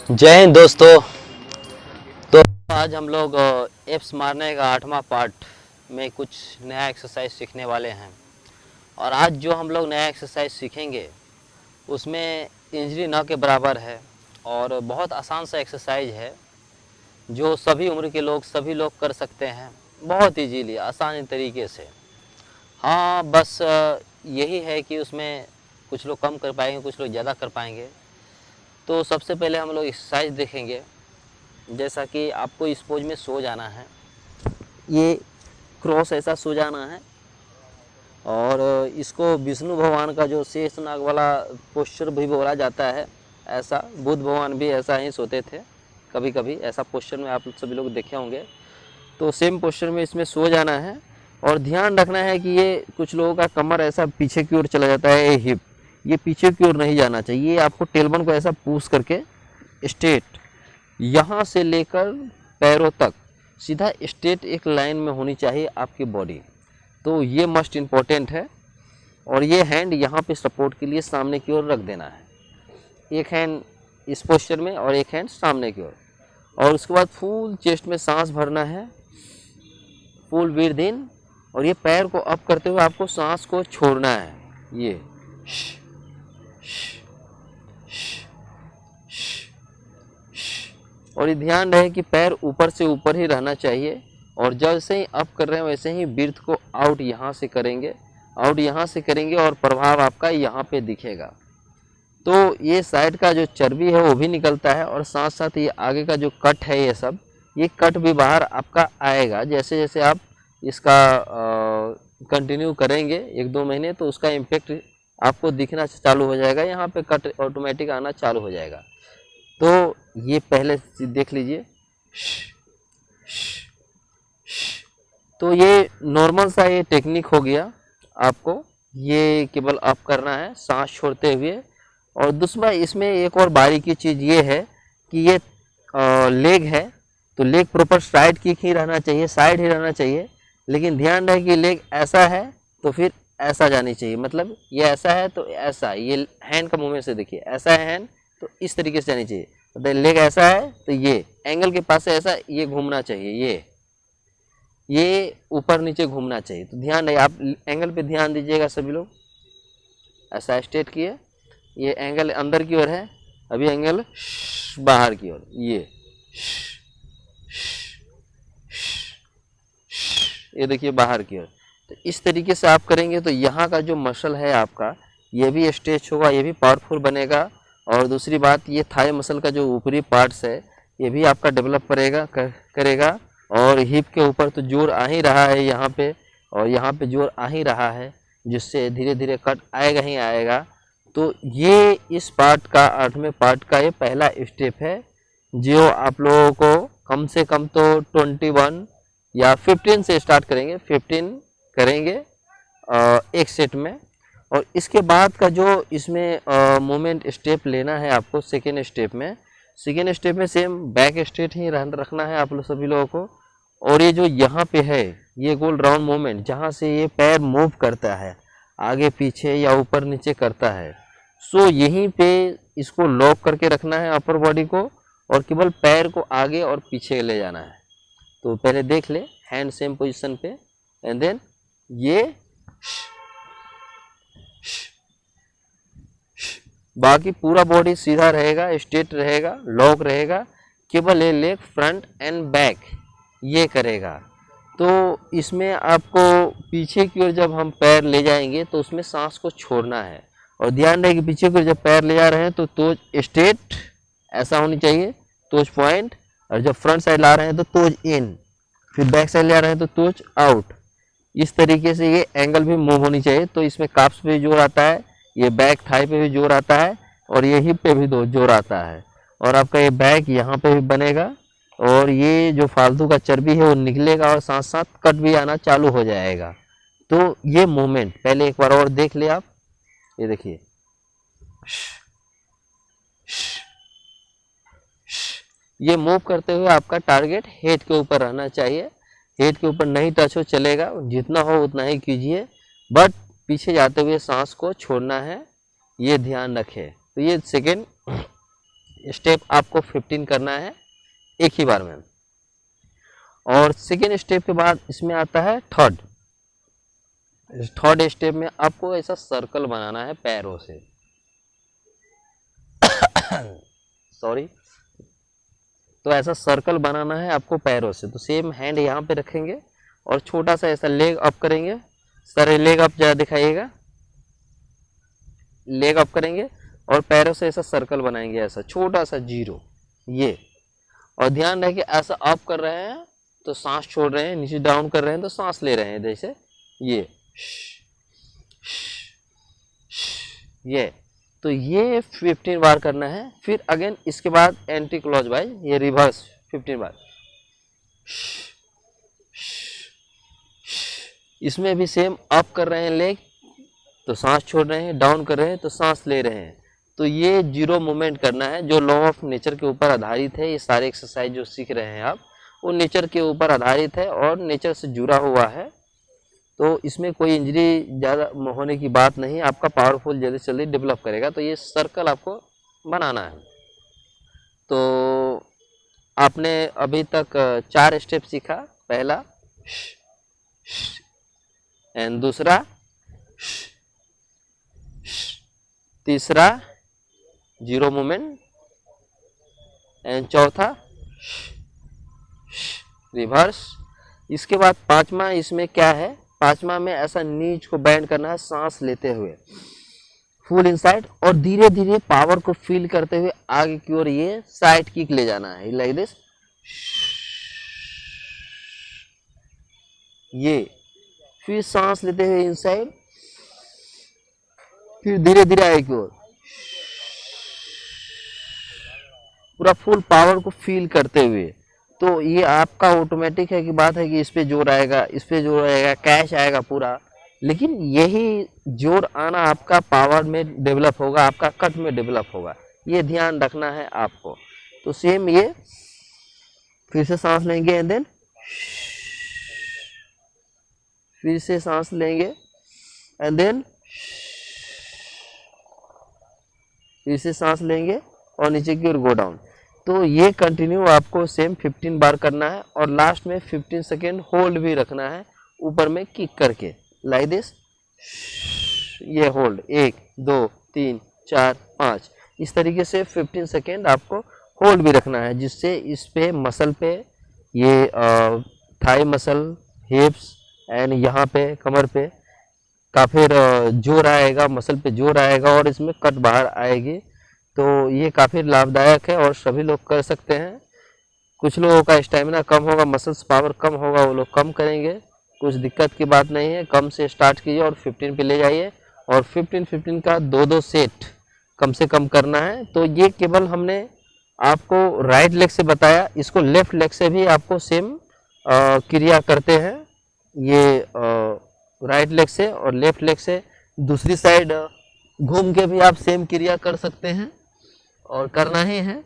जय हिंद दोस्तों। तो आज हम लोग एप्स मारने का 8वां पार्ट में कुछ नया एक्सरसाइज सीखने वाले हैं। और आज जो हम लोग नया एक्सरसाइज सीखेंगे उसमें इंजरी न के बराबर है और बहुत आसान सा एक्सरसाइज है जो सभी उम्र के लोग सभी लोग कर सकते हैं बहुत इजीली आसान तरीके से। हाँ, बस यही है कि उसमें कुछ लोग कम कर पाएंगे, कुछ लोग ज़्यादा कर पाएंगे। तो सबसे पहले हम लोग एक्सरसाइज देखेंगे। जैसा कि आपको इस पोज में सो जाना है, ये क्रॉस ऐसा सो जाना है और इसको विष्णु भगवान का जो शेषनाग वाला पोस्चर भी बोला जाता है। ऐसा बुद्ध भगवान भी ऐसा ही सोते थे, कभी कभी ऐसा पोस्चर में आप सभी लोग देखे होंगे। तो सेम पोस्चर में इसमें सो जाना है और ध्यान रखना है कि ये कुछ लोगों का कमर ऐसा पीछे की ओर चला जाता है, हिप ये पीछे की ओर नहीं जाना चाहिए। आपको टेलबन को ऐसा पुश करके स्ट्रेट यहाँ से लेकर पैरों तक सीधा स्ट्रेट एक लाइन में होनी चाहिए आपकी बॉडी। तो ये मस्ट इम्पॉर्टेंट है। और ये हैंड यहाँ पे सपोर्ट के लिए सामने की ओर रख देना है, एक हैंड इस पोस्चर में और एक हैंड सामने की ओर। और उसके बाद फुल चेस्ट में सांस भरना है, फुल ब्रीथ इन। और ये पैर को अप करते हुए आपको सांस को छोड़ना है, ये और ये ध्यान रहे कि पैर ऊपर से ऊपर ही रहना चाहिए। और जैसे ही अप कर रहे हैं वैसे ही ब्रीथ को आउट यहाँ से करेंगे, आउट यहाँ से करेंगे और प्रभाव आपका यहाँ पे दिखेगा। तो ये साइड का जो चर्बी है वो भी निकलता है और साथ साथ ये आगे का जो कट है ये कट भी बाहर आपका आएगा। जैसे जैसे आप इसका कंटिन्यू करेंगे 1-2 महीने तो उसका इम्पेक्ट आपको दिखना चालू हो जाएगा, यहाँ पे कट ऑटोमेटिक आना चालू हो जाएगा। तो ये पहले देख लीजिए। तो ये नॉर्मल सा ये टेक्निक हो गया, आपको ये केवल अप करना है सांस छोड़ते हुए। और दूसरा इसमें एक और बारीकी चीज़ ये है कि ये लेग है तो लेग प्रॉपर साइड की ही रहना चाहिए, साइड ही रहना चाहिए। लेकिन ध्यान रहे कि लेग ऐसा है तो फिर ऐसा जानी चाहिए, मतलब ये ऐसा है तो ऐसा, ये हैंड का मूवमेंट से देखिए ऐसा है हैंड तो इस तरीके से जानी चाहिए। मतलब लेग ऐसा है तो ये एंगल के पास से ऐसा ये घूमना चाहिए, ये ऊपर नीचे घूमना चाहिए। तो ध्यान रहे, आप एंगल पे ध्यान दीजिएगा सभी लोग। ऐसा स्ट्रेट किए, ये एंगल अंदर की ओर है, अभी एंगल बाहर की ओर, ये देखिए बाहर की ओर। तो इस तरीके से आप करेंगे तो यहाँ का जो मसल है आपका ये भी स्ट्रेच होगा, ये भी पावरफुल बनेगा। और दूसरी बात ये थाई मसल का जो ऊपरी पार्ट्स है ये भी आपका डेवलप करेगा। और हिप के ऊपर तो जोर आ ही रहा है यहाँ पे, और यहाँ पे जोर आ ही रहा है, जिससे धीरे धीरे कट आएगा ही आएगा। तो ये इस पार्ट का 8वें पार्ट का ये पहला स्टेप है जो आप लोगों को कम से कम तो 21 या 15 से स्टार्ट करेंगे, 15 करेंगे एक सेट में। और इसके बाद का जो इसमें मूवमेंट स्टेप लेना है आपको सेकेंड स्टेप में सेम बैक स्ट्रेट ही रखना है आप लोग सभी लोगों को। और ये जो यहाँ पे है ये गोल राउंड मूवमेंट जहाँ से ये पैर मूव करता है आगे पीछे या ऊपर नीचे करता है, सो यहीं पे इसको लॉक करके रखना है अपर बॉडी को और केवल पैर को आगे और पीछे ले जाना है। तो पहले देख ले, हैंड सेम पोजीशन पे एंड देन ये बाकी पूरा बॉडी सीधा रहेगा, स्ट्रेट रहेगा, लॉक रहेगा, केवल ये लेग फ्रंट एंड बैक ये करेगा। तो इसमें आपको पीछे की ओर जब हम पैर ले जाएंगे तो उसमें सांस को छोड़ना है। और ध्यान रहे कि पीछे की ओर जब पैर ले जा रहे हैं तो तोज स्ट्रेट ऐसा होनी चाहिए, तोज पॉइंट। और जब फ्रंट साइड ला रहे हैं तो तोज इन, फिर बैक साइड ले आ रहे हैं तो तोज आउट। इस तरीके से ये एंगल भी मूव होनी चाहिए। तो इसमें काफ्स पे जोर आता है, ये बैक थाई पे भी जोर आता है और ये हिप पे भी जोर आता है। और आपका ये बैक यहाँ पे भी बनेगा और ये जो फालतू का चर्बी है वो निकलेगा और साथ साथ कट भी आना चालू हो जाएगा। तो ये मूवमेंट पहले एक बार और देख ले आप, ये देखिए ये मूव करते हुए आपका टारगेट हेड के ऊपर रहना चाहिए। हेड के ऊपर नहीं टच हो चलेगा, जितना हो उतना ही कीजिए, बट पीछे जाते हुए सांस को छोड़ना है, ये ध्यान रखें। तो ये सेकेंड स्टेप आपको 15 करना है एक ही बार में। और सेकेंड स्टेप के बाद इसमें आता है थर्ड स्टेप में आपको ऐसा सर्कल बनाना है पैरों से सॉरी। तो ऐसा सर्कल बनाना है आपको पैरों से। तो सेम हैंड यहाँ पे रखेंगे और छोटा सा ऐसा लेग अप करेंगे। सर लेग अप ज़्यादा दिखाइएगा, लेग अप करेंगे और पैरों से ऐसा सर्कल बनाएंगे, ऐसा छोटा सा जीरो ये। और ध्यान रहे कि ऐसा अप कर रहे हैं तो सांस छोड़ रहे हैं, नीचे डाउन कर रहे हैं तो सांस ले रहे हैं, जैसे ये। तो ये 15 बार करना है। फिर अगेन इसके बाद एंटी क्लॉकवाइज ये रिवर्स 15 बार। इसमें भी सेम अप कर रहे हैं लेग तो सांस छोड़ रहे हैं, डाउन कर रहे हैं तो सांस ले रहे हैं। तो ये जीरो मूवमेंट करना है, जो लॉ ऑफ नेचर के ऊपर आधारित है। ये सारे एक्सरसाइज जो सीख रहे हैं आप वो नेचर के ऊपर आधारित है और नेचर से जुड़ा हुआ है। तो इसमें कोई इंजरी ज़्यादा होने की बात नहीं, आपका पावरफुल जल्दी से जल्दी डेवलप करेगा। तो ये सर्कल आपको बनाना है। तो आपने अभी तक 4 स्टेप सीखा। पहला एंड दूसरा, तीसरा जीरो मूवमेंट एंड चौथा रिवर्स। इसके बाद पांचवा इसमें क्या है, पांचवा में ऐसा नीज को बैंड करना है सांस लेते हुए फुल इनसाइड और धीरे धीरे पावर को फील करते हुए आगे की ओर ये साइड किक ले जाना है लाइक दिस ये। फिर सांस लेते हुए इनसाइड, फिर धीरे धीरे आगे की ओर पूरा फुल पावर को फील करते हुए। तो ये आपका ऑटोमेटिक है कि बात है कि इस पे जोर आएगा, इस पे जोर आएगा, कैश आएगा पूरा, लेकिन यही जोर आना आपका पावर में डेवलप होगा, आपका कट में डेवलप होगा। ये ध्यान रखना है आपको। तो सेम ये फिर से सांस लेंगे एंड देन फिर से सांस लेंगे एंड देन फिर से सांस लेंगे और नीचे की ओर गो डाउन। तो ये कंटिन्यू आपको सेम 15 बार करना है और लास्ट में 15 सेकेंड होल्ड भी रखना है ऊपर में किक करके लाइक दिस। ये होल्ड 1 2 3 4 5 इस तरीके से 15 सेकेंड आपको होल्ड भी रखना है, जिससे इस पे मसल पे ये थाई मसल, हिप्स एंड यहाँ पे कमर पे काफ़ी जोर आएगा, मसल पे जोर आएगा और इसमें कट बाहर आएगी। तो ये काफ़ी लाभदायक है और सभी लोग कर सकते हैं। कुछ लोगों का स्टेमिना कम होगा, मसल्स पावर कम होगा, वो लोग कम करेंगे, कुछ दिक्कत की बात नहीं है। कम से स्टार्ट कीजिए और 15 पे ले जाइए और 15 का 2 सेट कम से कम करना है। तो ये केवल हमने आपको राइट लेग से बताया, इसको लेफ्ट लेग से भी आपको सेम क्रिया करते हैं। ये राइट लेग से और लेफ्ट लेग से दूसरी साइड घूम के भी आप सेम क्रिया कर सकते हैं और करना ही है।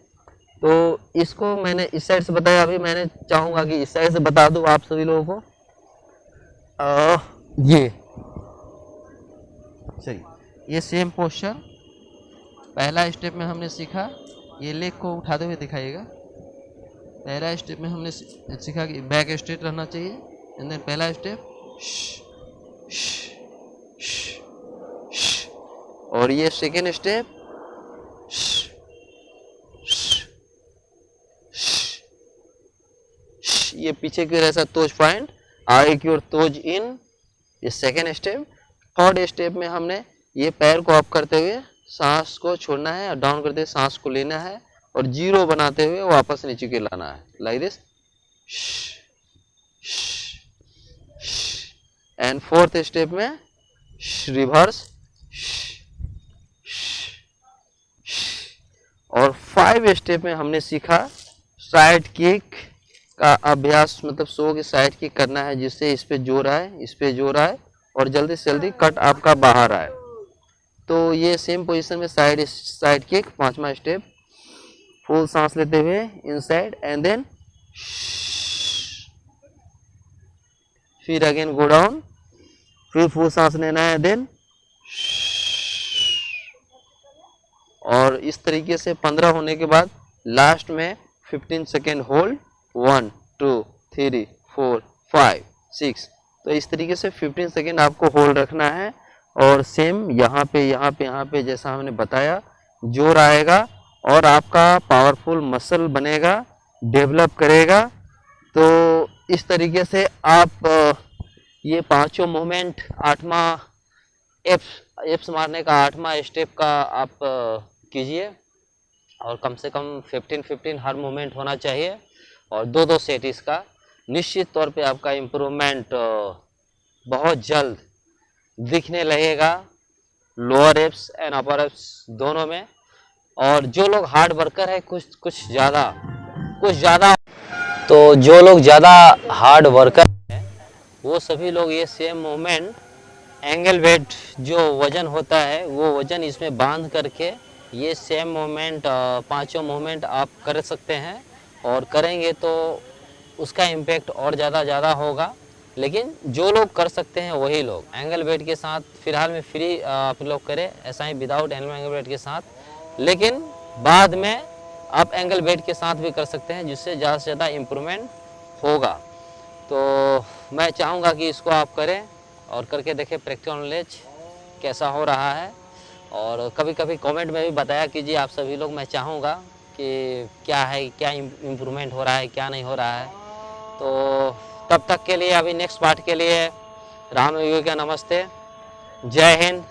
तो इसको मैंने इस साइड से बताया, अभी मैंने चाहूँगा कि इस साइड से बता दूँ आप सभी लोगों को। ये सही, ये सेम पोस्चर पहला स्टेप में हमने सीखा। ये लेग को उठाते हुए दिखाइएगा। पहला स्टेप में हमने सीखा कि बैक स्ट्रेट रहना चाहिए एंड देन पहला स्टेप और ये सेकेंड स्टेप ये पीछे की ओर ऐसा तोज पॉइंट, आगे की ओर तोज इन, ये सेकेंड स्टेप। थर्ड स्टेप में हमने ये पैर को अप करते हुए सांस को छोड़ना है और डाउन करते हुए सांस को लेना है और जीरो बनाते हुए वापस नीचे के लाना है like this. And fourth step में रिवर्स और 5 स्टेप में हमने सीखा साइड किक का अभ्यास, मतलब सो की साइड किक करना है जिससे इस पे जोर आए, इस पे जोर आए और जल्दी से जल्दी कट आपका बाहर आए। तो ये सेम पोजीशन में साइड किक 5वां स्टेप, फुल सांस लेते हुए इनसाइड एंड देन फिर अगेन गो डाउन, फिर फुल सांस लेना है देन और इस तरीके से 15 होने के बाद लास्ट में 15 सेकेंड होल्ड, 1 2 3 4 5 6, तो इस तरीके से 15 सेकेंड आपको होल्ड रखना है। और सेम यहाँ पे जैसा हमने बताया जोर आएगा और आपका पावरफुल मसल बनेगा, डेवलप करेगा। तो इस तरीके से आप ये पांचों मूवमेंट, आठवां एप्स मारने का 8वां स्टेप का आप कीजिए, और कम से कम 15-15 हर मूवमेंट होना चाहिए, और 2-2 सेट इसका। निश्चित तौर पे आपका इम्प्रूवमेंट बहुत जल्द दिखने लगेगा, lower apps and upper apps दोनों में। और जो लोग हार्ड वर्कर है कुछ ज़्यादा, तो जो लोग ज़्यादा हार्ड वर्कर हैं वो सभी लोग ये सेम मूवमेंट एंगल वेट जो वज़न होता है वो वज़न इसमें बांध करके ये सेम मूवमेंट, पांचों मूवमेंट आप कर सकते हैं। और करेंगे तो उसका इम्पैक्ट और ज़्यादा होगा। लेकिन जो लोग कर सकते हैं वही लोग एंगल वेट के साथ फ़िलहाल में फ्री आप लोग करें, ऐसा ही विदाउट एंगल वेट के साथ। लेकिन बाद में आप एंगल वेट के साथ भी कर सकते हैं, जिससे ज़्यादा से ज़्यादा इम्प्रूवमेंट होगा। तो मैं चाहूँगा कि इसको आप करें और करके देखें प्रैक्टिकल नॉलेज कैसा हो रहा है। और कभी कभी कमेंट में भी बताया कीजिए आप सभी लोग, मैं चाहूँगा कि क्या है, क्या इम्प्रूवमेंट हो रहा है, क्या नहीं हो रहा है। तो तब तक के लिए, अभी नेक्स्ट पार्ट के लिए राम योगी का नमस्ते, जय हिंद,